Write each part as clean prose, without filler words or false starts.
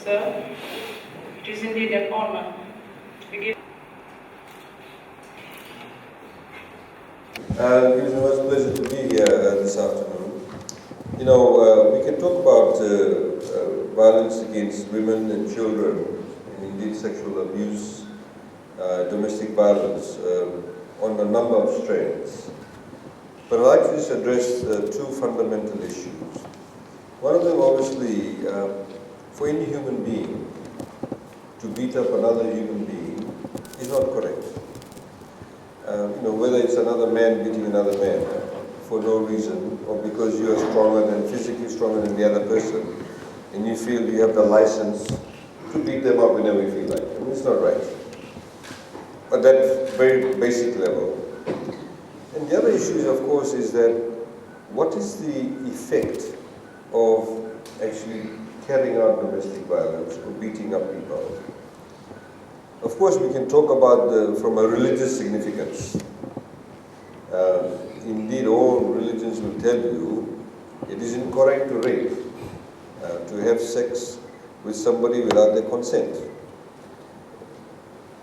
Sir, it is indeed an honor to be given. It is a most pleasure to be here this afternoon. You know, we can talk about violence against women and children, and indeed sexual abuse, domestic violence, on a number of strands. But I'd like to just address two fundamental issues. One of them, obviously, for any human being to beat up another human being is not correct. You know, whether it's another man beating another man for no reason, or because you are stronger than, physically stronger than the other person, and you feel you have the license to beat them up whenever you feel like it. I mean, it's not right. At that very basic level. And the other issue, of course, is that what is the effect of actually carrying out domestic violence or beating up people? Of course, we can talk about from a religious significance. Indeed, all religions will tell you it is incorrect to rape, to have sex with somebody without their consent.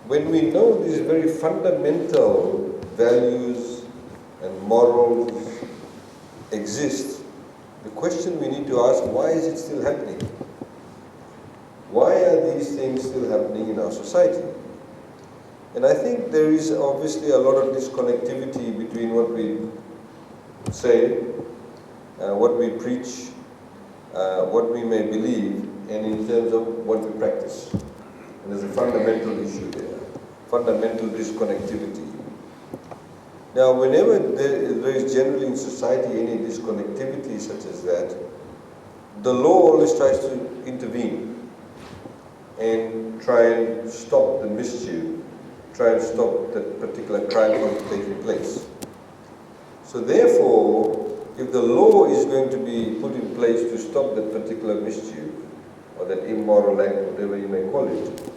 When we know these very fundamental values and morals exist, the question we need to ask, why is it still happening? Why are these things still happening in our society? And I think there is obviously a lot of disconnectivity between what we say, what we preach, what we may believe, and in terms of what we practice. And there's a fundamental issue there, fundamental disconnectivity. Now, whenever there is generally in society any disconnectivity such as that, the law always tries to intervene and try and stop the mischief, try and stop that particular crime from taking place. So therefore, if the law is going to be put in place to stop that particular mischief, or that immoral act, whatever you may call it,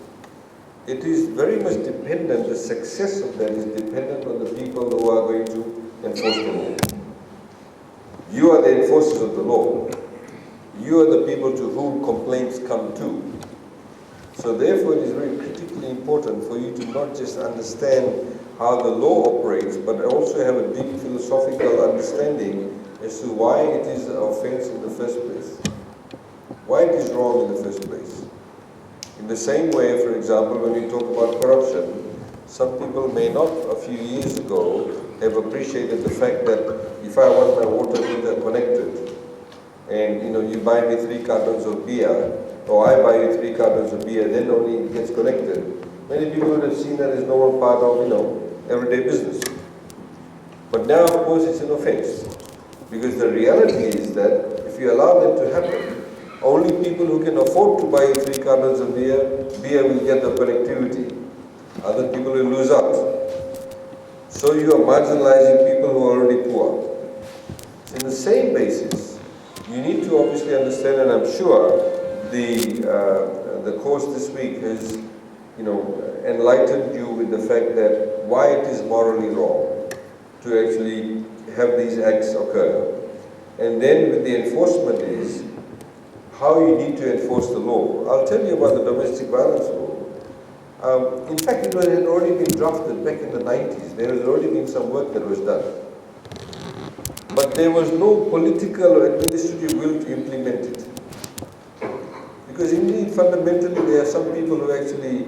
it is very much dependent, the success of that is dependent on the people who are going to enforce the law. You are the enforcers of the law. You are the people to whom complaints come to. So therefore, it is very critically important for you to not just understand how the law operates, but also have a deep philosophical understanding as to why it is an offense in the first place, why it is wrong in the first place. In the same way, for example, when we talk about corruption, some people may not, a few years ago, have appreciated the fact that if I want my water meter connected, and you buy me 3 cartons of beer, or I buy you 3 cartons of beer, then only it gets connected. Many people would have seen that as normal part of, everyday business. But now, of course, it's an offense. Because the reality is that if you allow that to happen, only people who can afford to buy 3 cartons of beer will get the connectivity. Other people will lose out. So you are marginalizing people who are already poor. In the same basis, you need to obviously understand, and I'm sure the course this week has, enlightened you with the fact that why it is morally wrong to actually have these acts occur. And then with the enforcement is how you need to enforce the law. I'll tell you about the domestic violence law. In fact, it had already been drafted back in the 90s. There has already been some work that was done. But there was no political or administrative will to implement it. Because indeed, fundamentally, there are some people who actually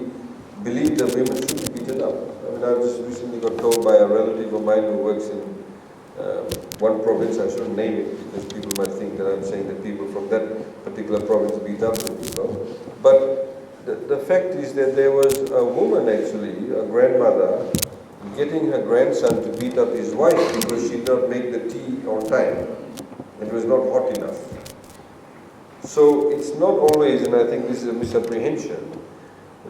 believe that women should be beaten up. I mean, I just recently got told by a relative of mine who works in one province, I shouldn't name it because people might think that I'm saying that people from that particular province beat up the people. But the fact is that there was a woman actually, a grandmother, getting her grandson to beat up his wife because she did not make the tea on time. It was not hot enough. So it's not always, and I think this is a misapprehension,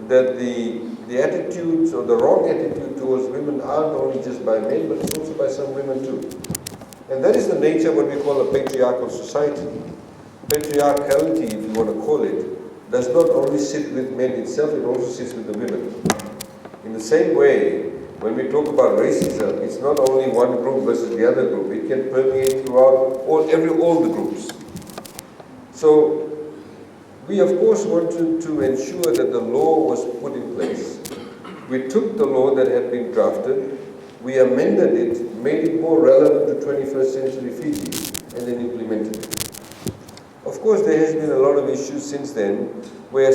that the attitudes or the wrong attitude towards women aren't only just by men, but it's also by some women too. And that is the nature of what we call a patriarchal society. Patriarchality, if you want to call it, does not only sit with men itself, it also sits with the women. In the same way, when we talk about racism, it's not only one group versus the other group, it can permeate throughout all the groups. So We of course wanted to ensure that the law was put in place. We took the law that had been drafted, we amended it, made it more relevant to 21st century Fiji, and then implemented it. Of course, there has been a lot of issues since then, where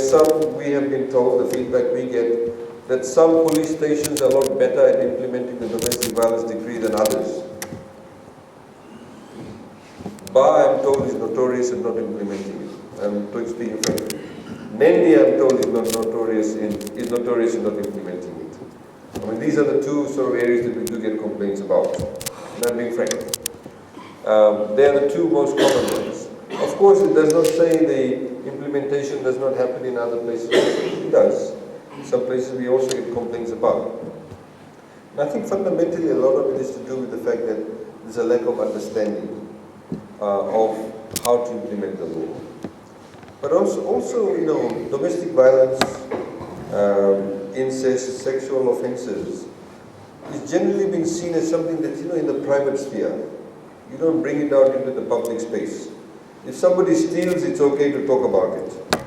we have been told, the feedback we get, that some police stations are a lot better at implementing the domestic violence decree than others. Ba, I'm told, is notorious in not implementing it. I'm speaking frankly. Nendi, I'm told, is notorious in not implementing it. I mean, these are the two sort of areas that we do get complaints about. And I'm being frank. They are the two most common ones. Of course, it does not say the implementation does not happen in other places. It does. In some places we also get complaints about. And I think fundamentally a lot of it is to do with the fact that there's a lack of understanding of how to implement the law. But also, you know, domestic violence, incest, sexual offences is generally being seen as something that's, you know, in the private sphere. You don't bring it out into the public space. If somebody steals, it's okay to talk about it.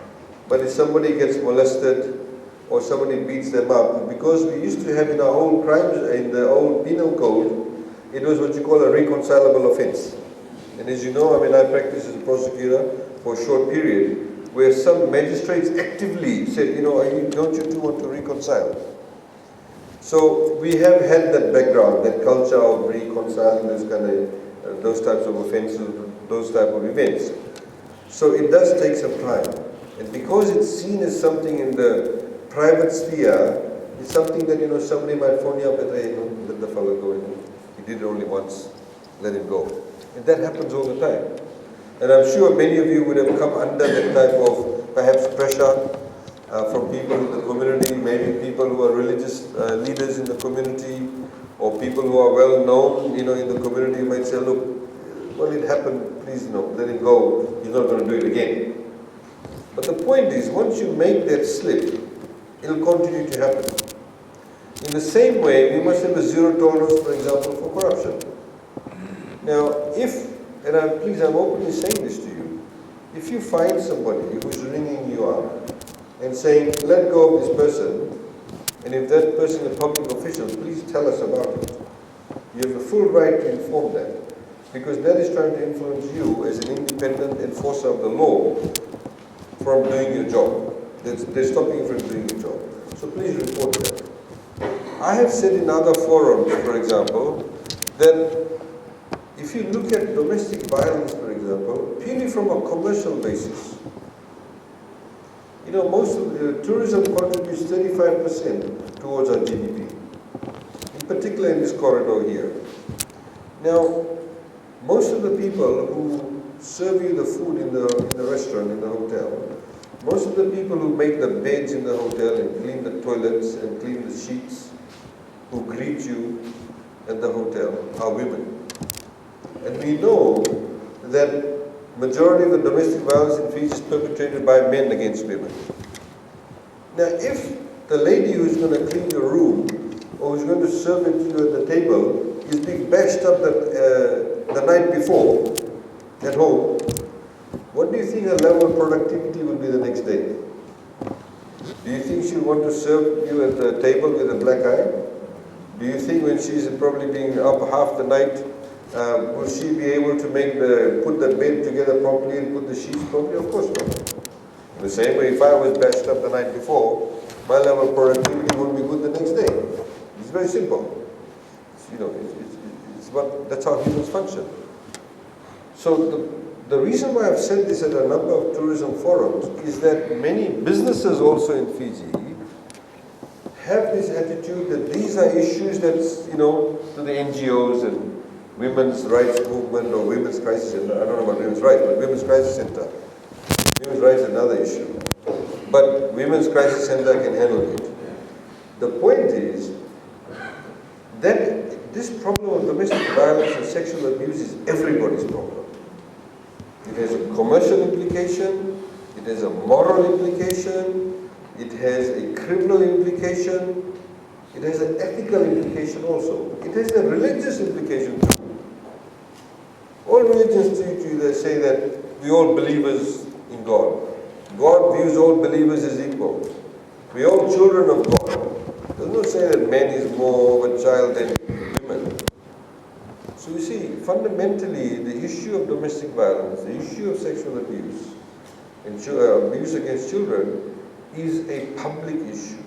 But if somebody gets molested or somebody beats them up, because we used to have in our old crimes, in the old penal code, it was what you call a reconcilable offence. And as you know, I mean, I practiced as a prosecutor for a short period, where some magistrates actively said, you know, don't you two want to reconcile? So we have had that background, that culture of reconciling those types of offences, those type of events. So it does take some time. And because it's seen as something in the private sphere, it's something that, you know, somebody might phone you up and say, hey, no, let the fellow go in. He did it only once, let him go. And that happens all the time. And I'm sure many of you would have come under that type of perhaps pressure from people in the community, maybe people who are religious leaders in the community, or people who are well known, you know, in the community might say, look, well, it happened, please, no, let him go, he's not going to do it again. But the point is, once you make that slip, it'll continue to happen. In the same way, we must have a zero tolerance, for example, for corruption. Now, and I'm openly saying this to you, if you find somebody who's ringing you up and saying, let go of this person, and if that person is a public official, please tell us about it. You have a full right to inform that, because that is trying to influence you as an independent enforcer of the law from doing your job. They're stopping you from doing your job. So please report that. I have said in other forums, for example, that if you look at domestic violence, for example, purely from a commercial basis, you know, most of the tourism contributes 35% towards our GDP, in particular in this corridor here. Now, most of the people who serve you the food in the restaurant, in the hotel, most of the people who make the beds in the hotel and clean the toilets and clean the sheets, who greet you at the hotel, are women. And we know that majority of the domestic violence in Fiji is perpetrated by men against women. Now, if the lady who is going to clean your room or who is going to serve it to you at the table is being bashed up the night before at home, what do you think her level of productivity will be the next day? Do you think she'll want to serve you at the table with a black eye? Do you think when she's probably being up half the night, will she be able to put the bed together properly and put the sheets properly? Of course not. In the same way, if I was bashed up the night before, my level of productivity won't be good the next day. It's very simple. You know, that's how humans function. So the reason why I've said this at a number of tourism forums is that many businesses also in Fiji have this attitude that these are issues that's, you know, to the NGOs and women's rights movement or women's crisis center. I don't know about women's rights, but women's crisis center. Women's rights is another issue. But women's crisis center can handle it. The point is that this problem of domestic violence and sexual abuse is everybody's problem. It has a commercial implication, it has a moral implication, it has a criminal implication, it has an ethical implication also. It has a religious implication too. All religions teach you, they say that we all believers in God. God views all believers as equal. We are all children of God. It does not say that man is more of a child than women. So you see, fundamentally, the issue of domestic violence, the issue of sexual abuse, and abuse against children is a public issue.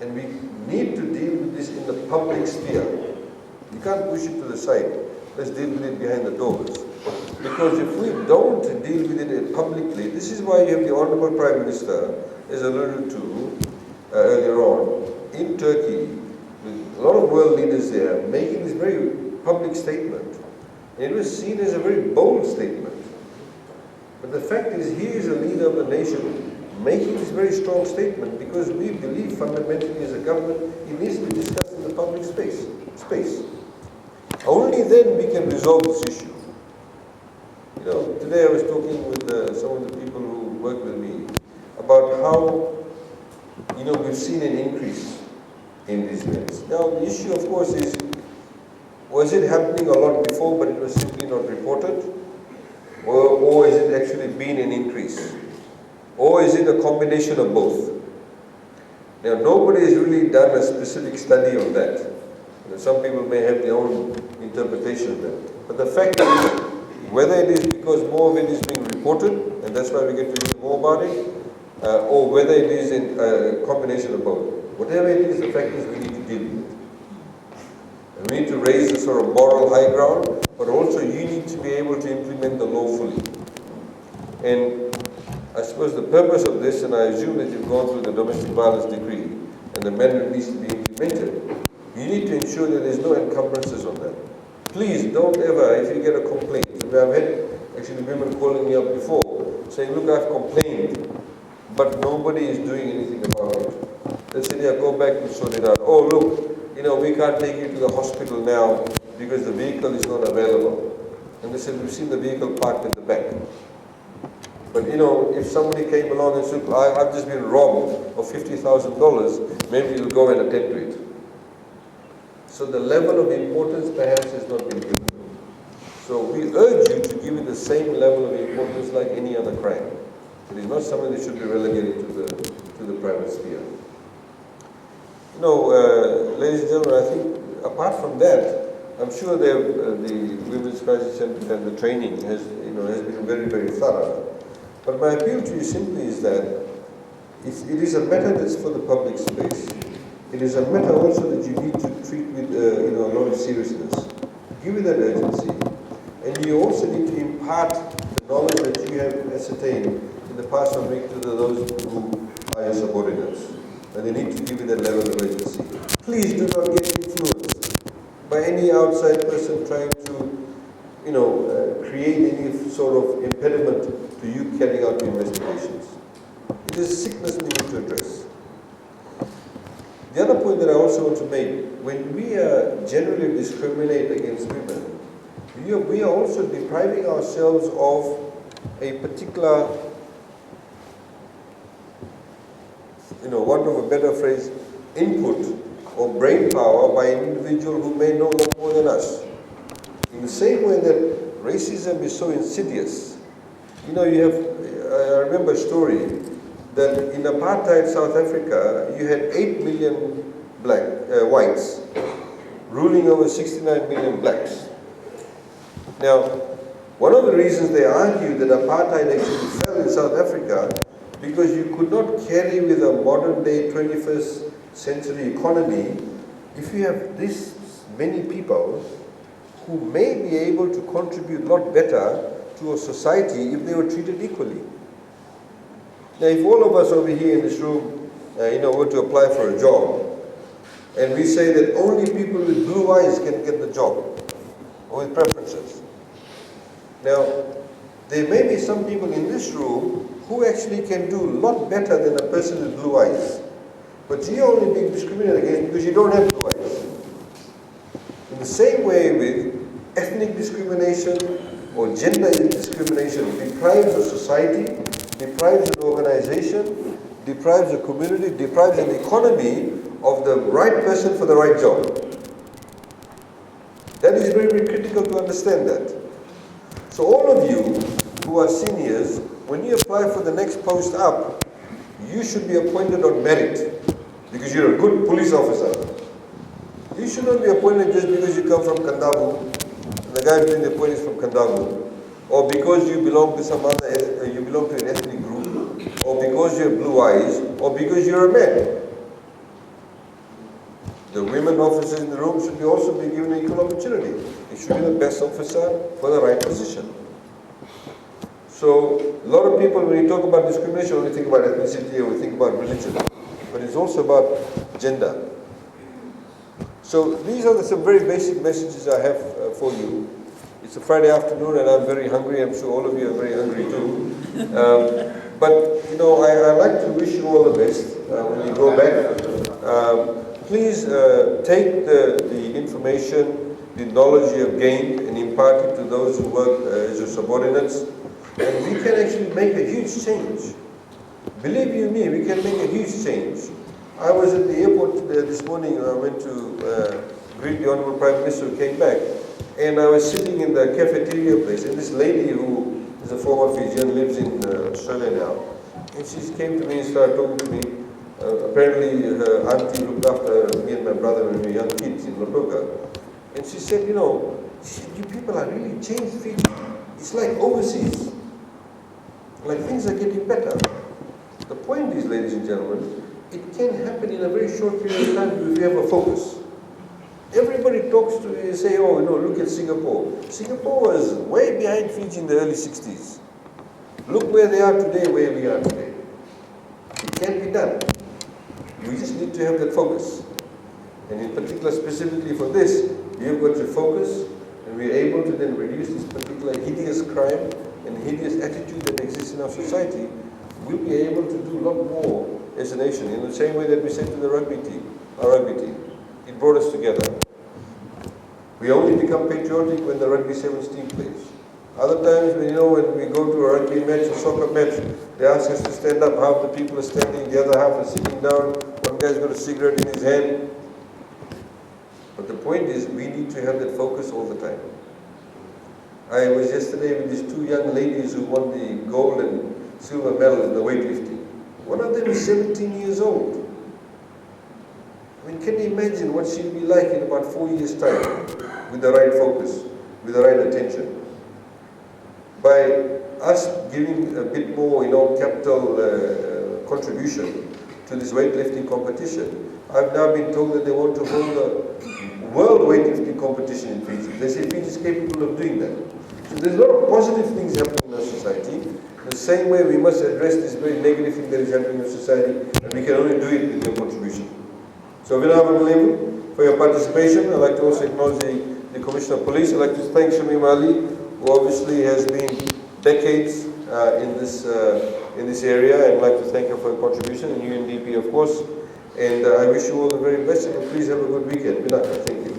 And we need to deal with this in the public sphere. You can't push it to the side. Let's deal with it behind the doors. Because if we don't deal with it publicly, this is why you have the Honorable Prime Minister, as alluded to earlier on, in Turkey, with a lot of world leaders there, making this very public statement. And it was seen as a very bold statement. But the fact is, he is a leader of the nation making this very strong statement because we believe fundamentally as a government it needs to be discussed in the public space. Only then we can resolve this issue. You know, today I was talking with some of the people who work with me about how, you know, we've seen an increase in these events. Now the issue of course is, was it happening a lot before but it was simply not reported? Or is it actually been an increase? Or is it a combination of both? Now nobody has really done a specific study on that. You know, some people may have their own interpretation of that. But the fact is, whether it is because more of it is being reported, and that's why we get to hear more about it, or whether it is a combination of both. Whatever it is, the fact is we need to deal with it. And we need to raise a sort of moral high ground, but also you need to be able to implement the law fully. And I suppose the purpose of this, and I assume that you've gone through the domestic violence decree, and the amendment needs to be implemented, you need to ensure that there's no encumbrances on that. Please don't ever, if you get a complaint, I've had actually women calling me up before, saying, look, I've complained, but nobody is doing anything about it. They said, yeah, go back and sort it out. Oh, look, you know, we can't take you to the hospital now because the vehicle is not available. And they said, we've seen the vehicle parked in the back. But you know, if somebody came along and said, I've just been robbed of $50,000, maybe you'll go and attend to it. So the level of importance perhaps has not been given. So we urge you to give it the same level of importance like any other crime. It is not something that should be relegated to the private sphere. You know, ladies and gentlemen, I think apart from that, I'm sure the Women's Crisis Center and the training has been very, very thorough. But my appeal to you simply is that it is a matter that's for the public space. It is a matter also that you need to treat with a lot of seriousness. Give it that urgency. And you also need to impart the knowledge that you have ascertained in the past of making to those who are your subordinates. And they need to give it that level of urgency. Please do not get influenced by any outside person trying to, create any sort of impediment to you carrying out your investigations. It is a sickness we need to address. The other point that I also want to make, when we generally discriminate against women, we are also depriving ourselves of a particular, want of a better phrase, input or brain power by an individual who may know no more than us. In the same way that racism is so insidious, I remember a story that in apartheid South Africa, you had 8 million whites ruling over 69 million blacks. Now, one of the reasons they argued that apartheid actually fell in South Africa because you could not carry with a modern day 21st century economy if you have this many people who may be able to contribute a lot better to a society if they were treated equally. Now, if all of us over here in this room, were to apply for a job, and we say that only people with blue eyes can get the job, or with preferences. Now, there may be some people in this room who actually can do a lot better than a person with blue eyes. But you're only being discriminated against because you don't have blue eyes. In the same way with ethnic discrimination or gender discrimination deprives a society, deprives an organization, deprives a community, deprives an economy of the right person for the right job. That is very, very critical to understand that. So all of you who who are seniors, when you apply for the next post up, you should be appointed on merit because you're a good police officer. You should not be appointed just because you come from Kandavu, and the guy doing the appointment is from Kandavu, or because you belong to some other, you belong to an ethnic group, or because you have blue eyes, or because you're a man. The women officers in the room should also be given equal opportunity. They should be the best officer for the right position. So, a lot of people, when you talk about discrimination, only think about ethnicity or we think about religion. But it's also about gender. So, these are some very basic messages I have for you. It's a Friday afternoon and I'm very hungry. I'm sure all of you are very hungry too. But, you know, I like to wish you all the best when you go back. Please take the information, the knowledge you have gained and impart it to those who work as your subordinates. And we can actually make a huge change. Believe you me, we can make a huge change. I was at the airport this morning. I went to greet the Honorable Prime Minister who came back. And I was sitting in the cafeteria place. And this lady who is a former Fijian, lives in Australia now. And she came to me and started talking to me. Apparently her auntie looked after me and my brother when we were young kids in Lotoka. And she said, you know, you people are really changed Fiji. It's like overseas. Like things are getting better. The point is, ladies and gentlemen, it can happen in a very short period of time if you have a focus. Everybody talks to you and say, oh, you know, look at Singapore. Singapore was way behind Fiji in the early 60s. Look where they are today, where we are today. It can be done. We just need to have that focus. And in particular, specifically for this, we have got to focus and we are able to then reduce this particular hideous crime and hideous attitude that exists in our society. We'll be able to do a lot more as a nation, in the same way that we said to the rugby team, our rugby team. It brought us together. We only become patriotic when the rugby sevens team plays. Other times, when we go to a rugby match, a soccer match, they ask us to stand up. Half the people are standing, the other half are sitting down. One guy's got a cigarette in his hand. But the point is, we need to have that focus all the time. I was yesterday with these two young ladies who won the gold and silver medal in the weightlifting. One of them is 17 years old. I mean, can you imagine what she'll be like in about 4 years' time with the right focus, with the right attention? By us giving a bit more, capital contribution to this weightlifting competition, I've now been told that they want to hold a world weightlifting competition in Fiji. They say Fiji is capable of doing that. So there's a lot of positive things happening in our society. The same way we must address this very negative thing that is happening in society, and we can only do it with your contribution. So Vinam Levu, for your participation, I'd like to also acknowledge the Commissioner of Police. I'd like to thank Shamim Ali, who obviously has been decades in this area, and I'd like to thank her for her contribution, and UNDP of course. And I wish you all the very best, and please have a good weekend. Vinaka, thank you.